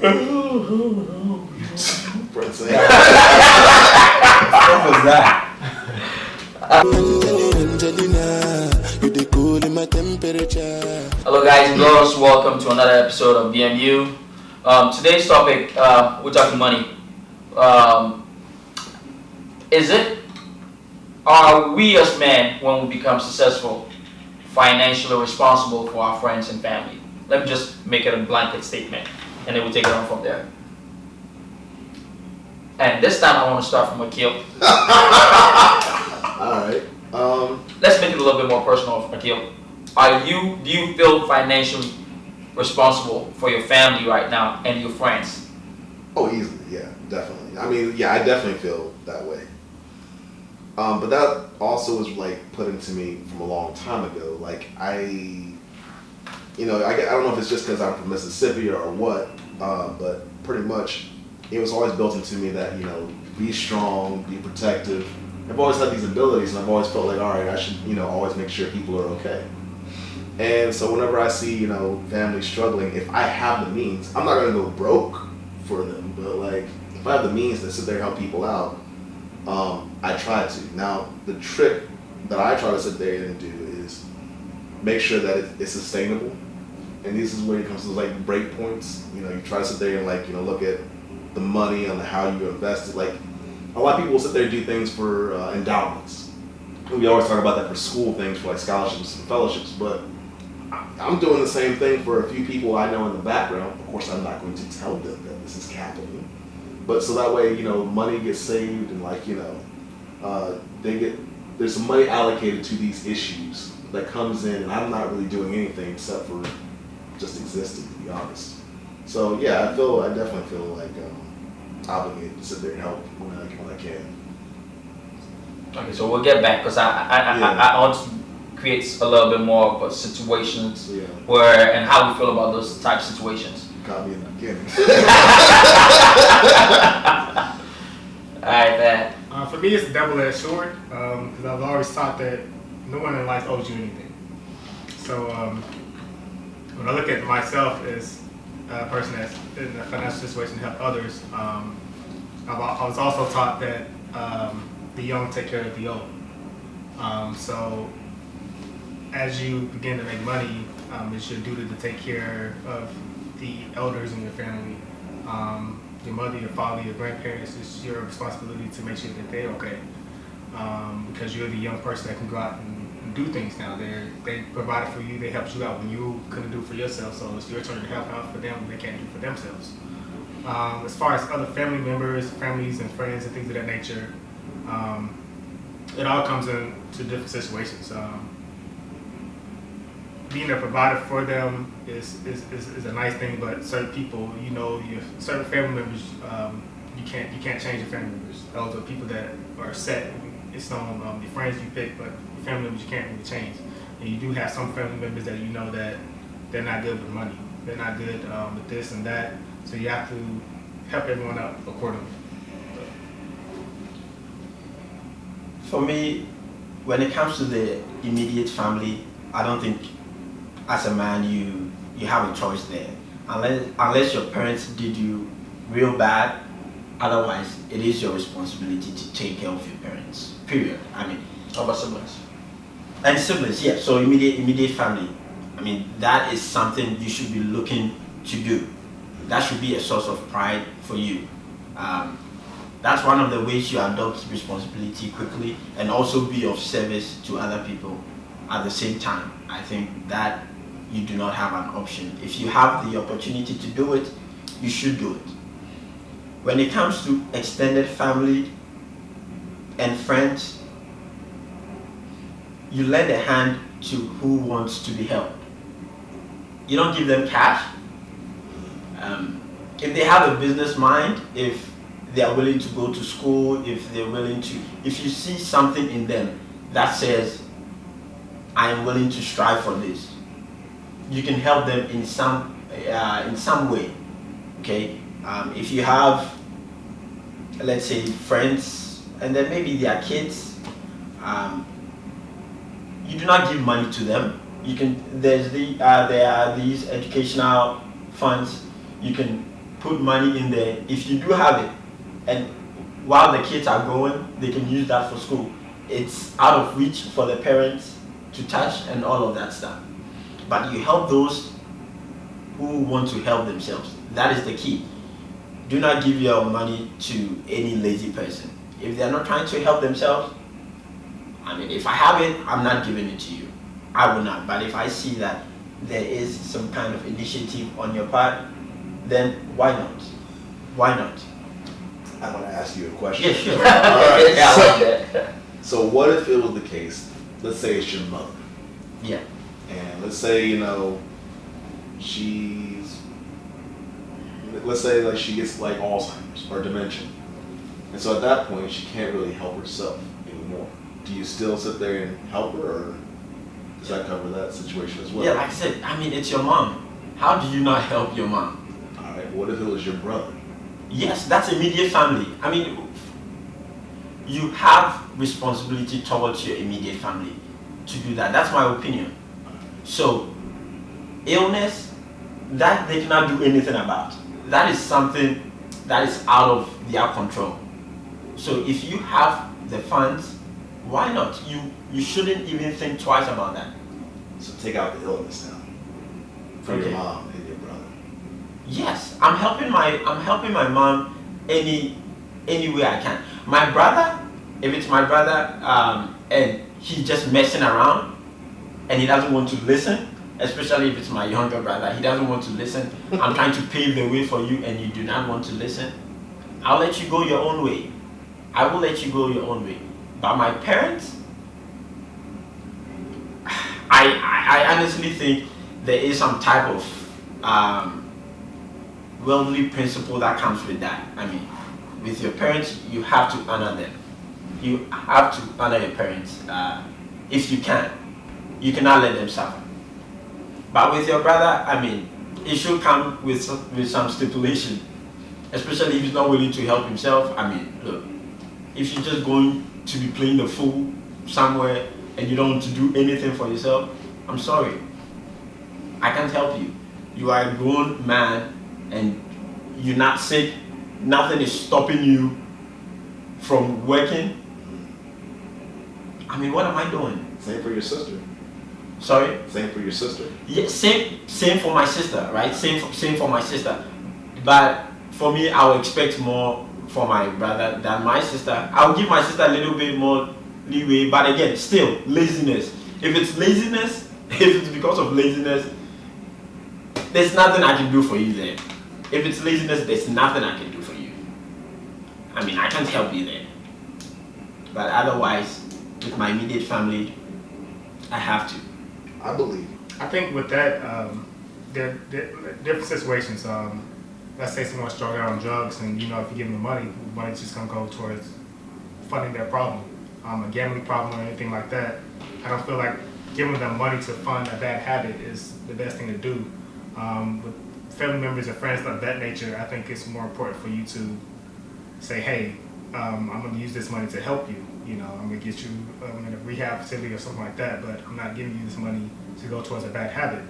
Prince. What was that? Hello guys and girls, welcome to another episode of BMU. Today's topic, we're talking money. Are we as men, when we become successful, financially responsible for our friends and family? Let me just make it a blanket statement and then we'll take it on from there. And this time I want to start from Akil. Alright. Let's make it a little bit more personal, Akil. Do you feel financially responsible for your family right now and your friends? Oh, easily, yeah, definitely. I mean, yeah, I definitely feel that way. But that also was like put into me from a long time ago. Like I don't know if it's just because I'm from Mississippi or what, but pretty much it was always built into me that, be strong, be protective. I've always had these abilities and I've always felt like, all right, I should, always make sure people are okay. And so whenever I see, families struggling, if I have the means, I'm not going to go broke for them, but like if I have the means to sit there and help people out, I try to. Now, the trick that I try to sit there and do is make sure that it's sustainable. And this is where it comes to like break points. You try to sit there and look at the money and how you invest it. Like a lot of people will sit there and do things for endowments. And we always talk about that for school things, for like scholarships and fellowships, but I'm doing the same thing for a few people I know in the background. Of course, I'm not going to tell them that this is happening. But so that way, money gets saved and there's some money allocated to these issues that comes in, and I'm not really doing anything except for just existing, to be honest. So yeah, I definitely feel like obligated to sit there and help when I can. Okay, so we'll get back because I want to create a little bit more of a situations where and how we feel about those type of situations. Caught me in the beginning. Alright, man. For me, it's a double-edged sword because I've always thought that no one in life owes you anything. So when I look at myself as a person that's in a financial situation to help others, I was also taught that the young take care of the old. So as you begin to make money, it's your duty to take care of the elders in your family. Your mother, your father, your grandparents, it's your responsibility to make sure that they're okay. Because you're the young person that can go out and do things now. They provided for you, they helped you out when you couldn't do for yourself, so it's your turn to help out for them when they can't do for themselves. As far as other family members, families and friends and things of that nature, it all comes into different situations. Being a provider for them is a nice thing, but certain people, your certain family members, you can't change your family members. Those are people that are set. It's on the friends you pick, but your family members you can't really change. And you do have some family members that that they're not good with money. They're not good with this and that. So you have to help everyone out accordingly. For me, when it comes to the immediate family, I don't think as a man you have a choice there. Unless your parents did you real bad, otherwise it is your responsibility to take care of your parents. Period. I mean, How about siblings? and siblings, yeah. So immediate family. I mean, that is something you should be looking to do. That should be a source of pride for you. That's one of the ways you adopt responsibility quickly and also be of service to other people at the same time. I think that you do not have an option. If you have the opportunity to do it, you should do it. When it comes to extended family and friends, you lend a hand to who wants to be helped. You don't give them cash. If they have a business mind, if they are willing to go to school, if you see something in them that says, I am willing to strive for this, you can help them in some way. Okay, if you have, let's say, friends, and then maybe their kids, you do not give money to them. There are these educational funds. You can put money in there. If you do have it, and while the kids are going, they can use that for school. It's out of reach for the parents to touch and all of that stuff. But you help those who want to help themselves. That is the key. Do not give your money to any lazy person. If they're not trying to help themselves, I mean, if I have it, I'm not giving it to you. I will not. But if I see that there is some kind of initiative on your part, then why not? Why not? I want to ask you a question. Yeah, sure. All right. Yeah, I like that. So what if it was the case? Let's say it's your mother, Yeah. and let's say let's say like she gets like Alzheimer's or dementia, and so at that point she can't really help herself anymore. Do you still sit there and help her, or does that cover that situation as well? Yeah, like I said, I mean, it's your mom. How do you not help your mom? All right. What if it was your brother? Yes, that's immediate family. I mean, you have responsibility towards your immediate family to do that. That's my opinion. So, illness, that they cannot do anything about. That is something that is out of their control. So if you have the funds, why not? You shouldn't even think twice about that. So take out the illness now for Okay. your mom and your brother. Yes, I'm helping my mom any way I can. My brother, if it's my brother, and he's just messing around and he doesn't want to listen, especially if it's my younger brother, he doesn't want to listen. I'm trying to pave the way for you and you do not want to listen. I'll let you go your own way. I will let you go your own way. But my parents, I honestly think there is some type of worldly principle that comes with that. I mean, with your parents, you have to honor them. You have to honor your parents if you can. You cannot let them suffer. But with your brother, I mean, it should come with some stipulation, especially if he's not willing to help himself. I mean, look, if you're just going to be playing the fool somewhere and you don't want to do anything for yourself, I'm sorry. I can't help you. You are a grown man and you're not sick. Nothing is stopping you from working. I mean, what am I doing? Same for your sister. Sorry? Same for your sister. Yeah, same for my sister, right? Same for my sister. But for me, I would expect more for my brother than my sister. I'll give my sister a little bit more leeway, but again, still laziness. If it's laziness, if it's because of laziness, there's nothing I can do for you there. If it's laziness, there's nothing I can do for you. I mean, I can't help you there. But otherwise, with my immediate family, I have to. I believe. I think with that, there are different situations. Let's say someone's struggling on drugs, and if you give them the money's just gonna go towards funding their problem, a gambling problem or anything like that. I don't feel like giving them money to fund a bad habit is the best thing to do. With family members and friends of that nature, I think it's more important for you to say, hey, I'm gonna use this money to help you. I'm gonna get you in a rehab facility or something like that, but I'm not giving you this money to go towards a bad habit.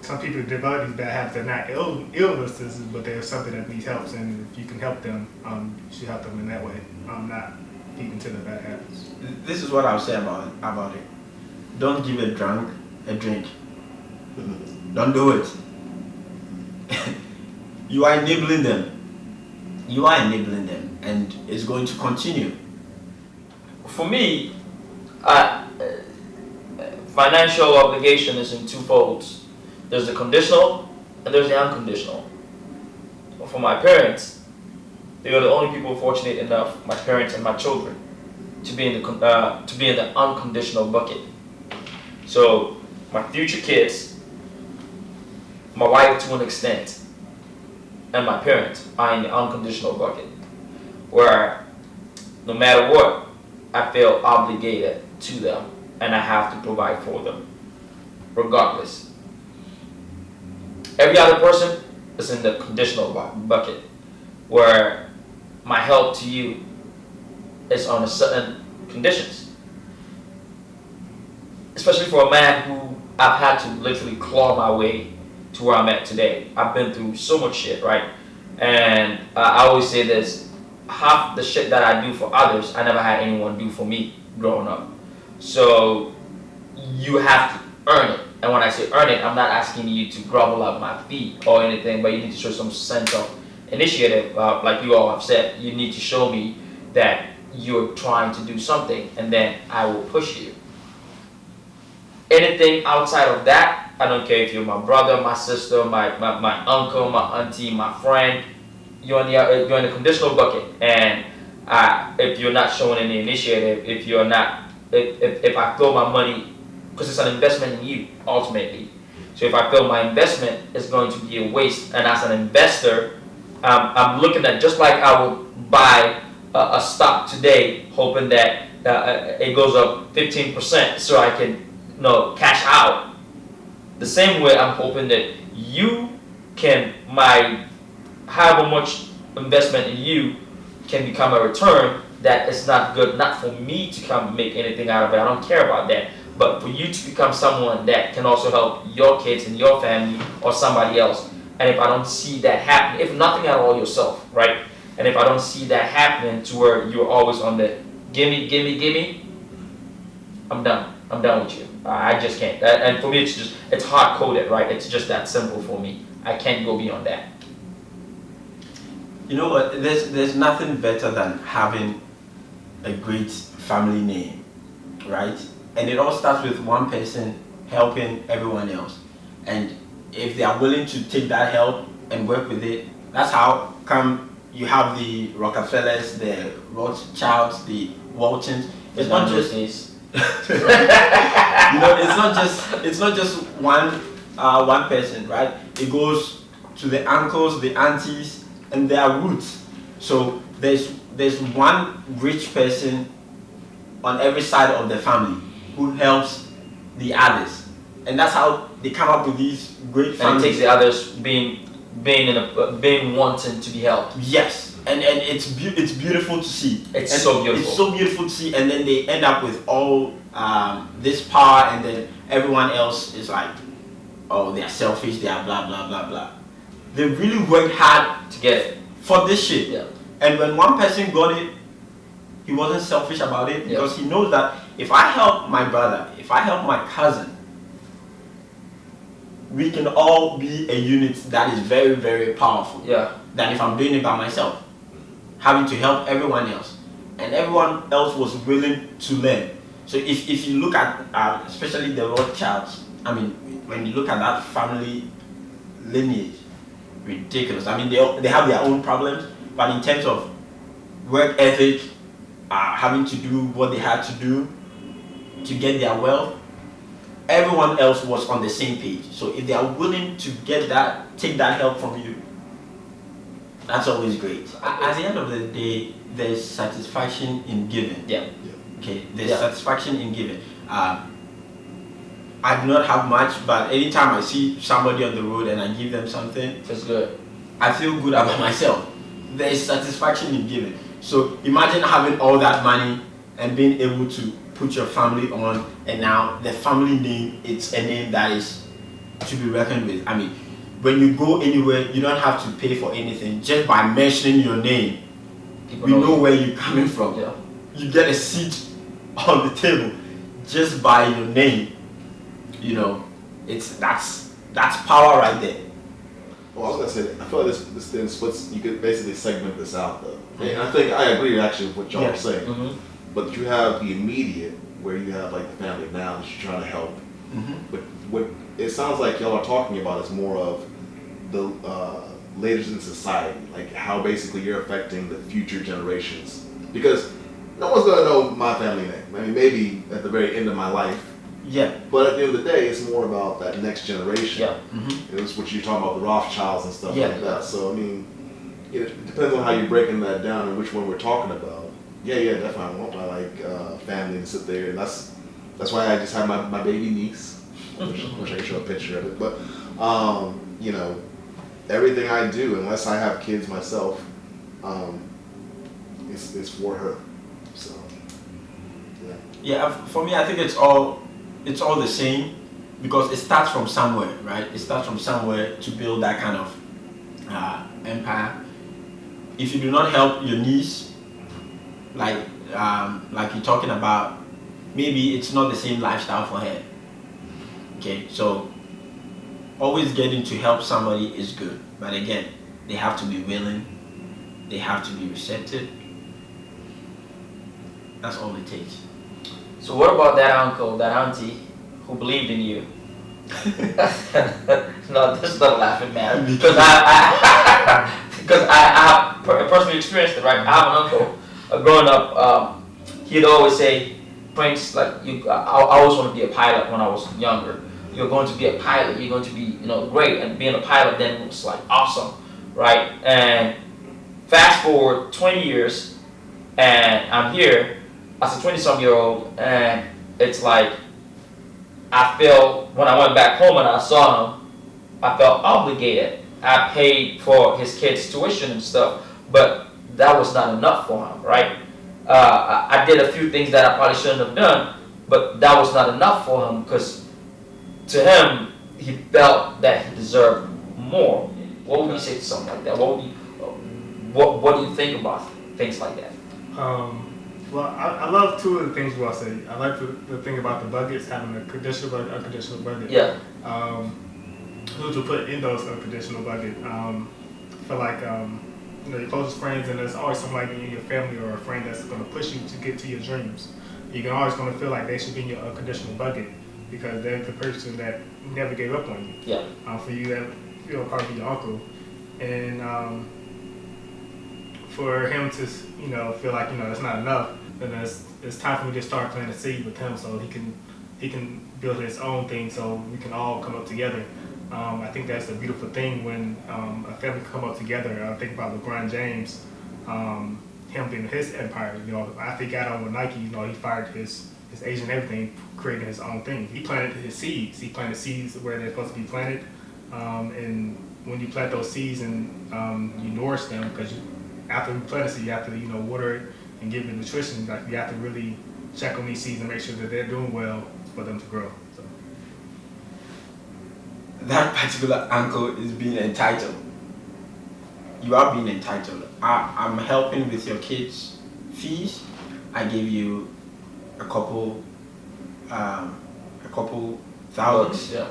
Some people develop these bad habits. They're not illnesses, but there's something that needs help, and if you can help them, you should help them in that way, not feed into their bad habits. This is what I'll say about it. Don't give a drunk a drink. Don't do it. You are enabling them. You are enabling them, and it's going to continue. For me, financial obligation is in two folds. There's the conditional and there's the unconditional. For my parents, they are the only people fortunate enough, my parents and my children, to be in the unconditional bucket. So my future kids, my wife to an extent, and my parents are in the unconditional bucket, where no matter what, I feel obligated to them and I have to provide for them, regardless. Every other person is in the conditional bucket, where my help to you is on a certain conditions. Especially for a man who I've had to literally claw my way to where I'm at today. I've been through so much shit, right? And I always say this: half the shit that I do for others, I never had anyone do for me growing up. So you have to earn it. And when I say earn it, I'm not asking you to grovel at my feet or anything, but you need to show some sense of initiative. Like you all have said, you need to show me that you're trying to do something, and then I will push you. Anything outside of that, I don't care if you're my brother, my sister, my uncle, my auntie, my friend, you're in the conditional bucket. And if you're not showing any initiative, if I throw my money, because it's an investment in you ultimately. So if I feel my investment is going to be a waste, and as an investor, I'm looking at, just like I would buy a stock today, hoping that it goes up 15% so I can cash out. The same way I'm hoping that you can, however much investment in you can become a return that is not good, not for me to come make anything out of it. I don't care about that. But for you to become someone that can also help your kids and your family or somebody else. And if I don't see that happening, if nothing at all yourself, right? And if I don't see that happening to where you're always on the gimme, I'm done. I'm done with you. I just can't. And for me, it's hard coded, right? It's just that simple for me. I can't go beyond that. You know what? There's nothing better than having a great family name, right? And it all starts with one person helping everyone else. And if they are willing to take that help and work with it, that's how come you have the Rockefellers, the Rothschilds, the Waltons. It's not just it's not just one person, right? It goes to the uncles, the aunties, and their roots. So there's one rich person on every side of the family who helps the others, and that's how they come up with these great families. And it takes the others being wanting to be helped. Yes, and it's beautiful to see. It's so beautiful. It's so beautiful to see, and then they end up with all this power, and then everyone else is like, oh, they are selfish, they are blah blah blah blah. They really worked hard To get it. for this shit. Yeah. And when one person got it, he wasn't selfish about it, because he knows that if I help my brother, if I help my cousin, we can all be a unit that is very, very powerful. Yeah. Than if I'm doing it by myself, having to help everyone else, and everyone else was willing to learn. So if you look at especially the Rothschilds, I mean, when you look at that family lineage, ridiculous. I mean, they have their own problems, but in terms of work ethic, having to do what they had to do to get their wealth, everyone else was on the same page. So if they are willing to take that help from you, that's always great. At the end of the day, there's satisfaction in giving. Yeah. Okay, there's satisfaction in giving. I do not have much, but anytime I see somebody on the road and I give them something, Feels good. I feel good about myself. There is satisfaction in giving. So imagine having all that money and being able to put your family on, and now the family name, it's a name that is to be reckoned with. I mean, when you go anywhere, you don't have to pay for anything. Just by mentioning your name, we know where you're coming from. Yeah. You get a seat on the table just by your name. You know, that's power right there. Well, I was gonna say, I feel like this then splits. You could basically segment this out though, and I think I agree actually with what y'all are saying. Mm-hmm. But you have the immediate, where you have like the family now that you're trying to help. But what it sounds like y'all are talking about is more of the leaders in society, like how basically you're affecting the future generations. Because no one's gonna know my family name. I mean, maybe at the very end of my life. Yeah. But at the end of the day, it's more about that next generation. Yeah. It was what you're talking about, the Rothschilds and stuff Yeah. like that. So I mean, it depends on how you're breaking that down and which one we're talking about. Yeah, definitely. I want my family to sit there, and that's why I just have my baby niece. I wish I could show a picture of it, but you know, everything I do, unless I have kids myself, it's for her. So yeah. Yeah, for me, I think it's all the same. because it starts from somewhere, right? It starts from somewhere to build that kind of empire. If you do not help your niece, like you're talking about, maybe it's not the same lifestyle for her. Okay, so always getting to help somebody is good, but again, they have to be willing, they have to be receptive. That's all it takes. So what about that uncle, that auntie who believed in you? No, this is not a laughing matter because I have personally experienced it. Right, I have an uncle. Growing up, he'd always say, "Prince, like I always want to be a pilot when I was younger. You're going to be a pilot. You're going to be, great." And being a pilot then was like awesome, right? And fast forward 20 years, and I'm here as a 20-some-year-old, and it's like I felt when I went back home and I saw him, I felt obligated. I paid for his kids' tuition and stuff, but that was not enough for him, right? I did a few things that I probably shouldn't have done, but that was not enough for him because to him, he felt that he deserved more. What would you say to something like that? What do you think about things like that? Well, I love two of the things you all say. I like the thing about the buckets, having a conditional bucket, unconditional bucket. Yeah. Who to put in those unconditional bucket. I feel like your closest friends, and there's always somebody in your family or a friend that's going to push you to get to your dreams. You're always going to feel like they should be in your unconditional bucket because they're the person that never gave up on you. Yeah. For you, that probably your uncle, and for him to feel like it's not enough, then it's time for me to start planting a seed with him so he can build his own thing so we can all come up together. I think that's a beautiful thing when a family come up together. I think about LeBron James, him being his empire. After he got on with Nike, he fired his agent and everything, creating his own thing. He planted his seeds. He planted seeds where they're supposed to be planted, and when you plant those seeds and you nourish them, because after you plant a seed, you have to water it and give it nutrition. Like you have to really check on these seeds and make sure that they're doing well for them to grow. So. That particular uncle is being entitled. You are being entitled. I'm helping with your kids' fees. I gave you a couple thousands. Yeah.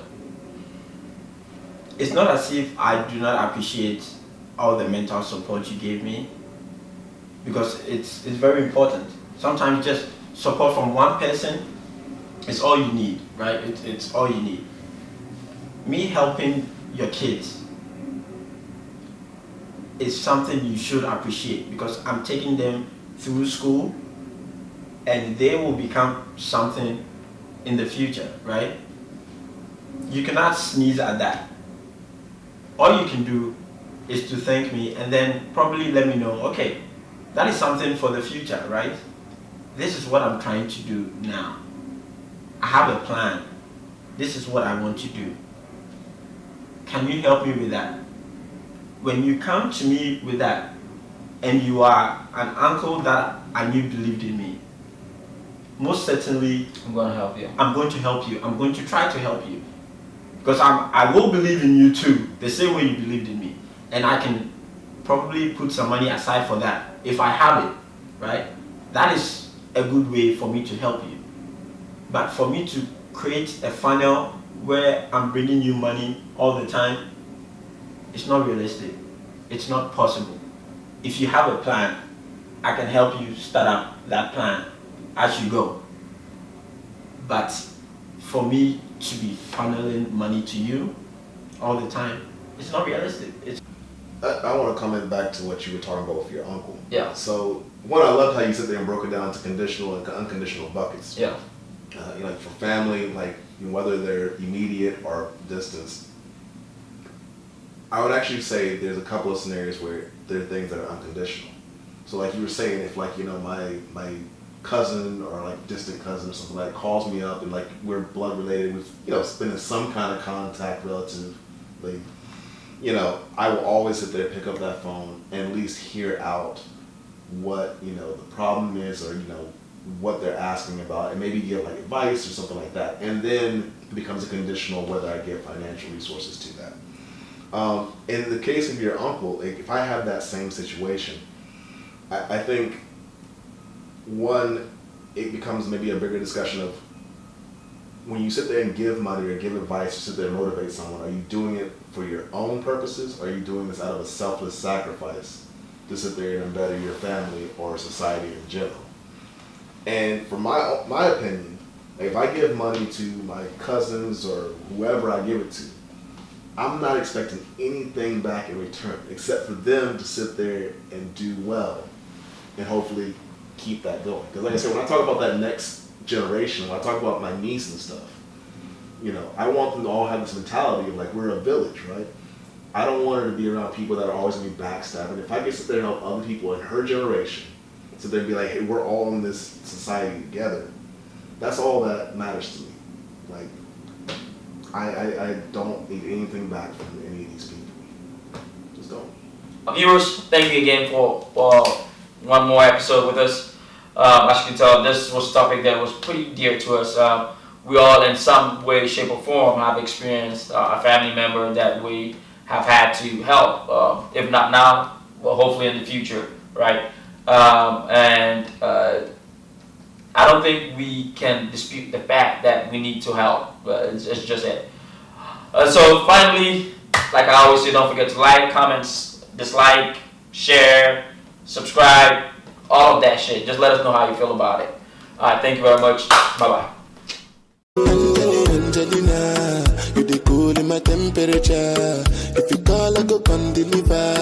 It's not as if I do not appreciate all the mental support you gave me, because it's very important. Sometimes just support from one person is all you need, right? It's all you need. Me helping your kids is something you should appreciate because I'm taking them through school and they will become something in the future, right? You cannot sneeze at that. All you can do is to thank me and then probably let me know, okay, that is something for the future, right? This is what I'm trying to do now. I have a plan. This is what I want to do. Can you help me with that? When you come to me with that, and you are an uncle that I knew believed in me, most certainly I'm going to help you. I'm going to help you. I'm going to try to help you. Because I will believe in you too, the same way you believed in me. And I can probably put some money aside for that, if I have it, right? That is a good way for me to help you. But for me to create a funnel where I'm bringing you money all the time, it's not realistic. It's not possible. If you have a plan, I can help you start up that plan as you go. But for me to be funneling money to you all the time, it's not realistic. I want to comment back to what you were talking about with your uncle. Yeah. So, one, I loved how you sit there and broke it down to conditional and unconditional buckets. Yeah. Like for family, whether they're immediate or distance, I would actually say there's a couple of scenarios where there are things that are unconditional. So like you were saying, if my cousin or distant cousin or something calls me up and we're blood related with been in some kind of contact relatively, I will always sit there, pick up that phone and at least hear out what the problem is, or what they're asking about and maybe give like advice or something like that. And then it becomes a conditional whether I give financial resources to that. In the case of your uncle, like, if I have that same situation, I think one, it becomes maybe a bigger discussion of when you sit there and give money or give advice or sit there and motivate someone, are you doing it for your own purposes? Or are you doing this out of a selfless sacrifice to sit there and better your family or society in general? And from my opinion, if I give money to my cousins or whoever I give it to, I'm not expecting anything back in return except for them to sit there and do well and hopefully keep that going. Because like I said, when I talk about that next generation, when I talk about my niece and stuff, you know, I want them to all have this mentality of like, we're a village, right? I don't want her to be around people that are always going to be backstabbing. If I can sit there and help other people in her generation, sit there and be like, hey, we're all in this society together, that's all that matters to me. Like, I don't need anything back from any of these people. Just don't. Viewers, thank you again for one more episode with us. As you can tell, this was a topic that was pretty dear to us. We all, in some way, shape, or form, have experienced a family member that we have had to help. If not now, well, hopefully in the future, right? I don't think we can dispute the fact that we need to help. It's just it. So finally, like I always say, don't forget to like, comments, dislike, share, subscribe, all of that shit. Just let us know how you feel about it. All right, thank you very much. Bye-bye. Angelina, you the cool in my temperature. If you call, I go come deliver.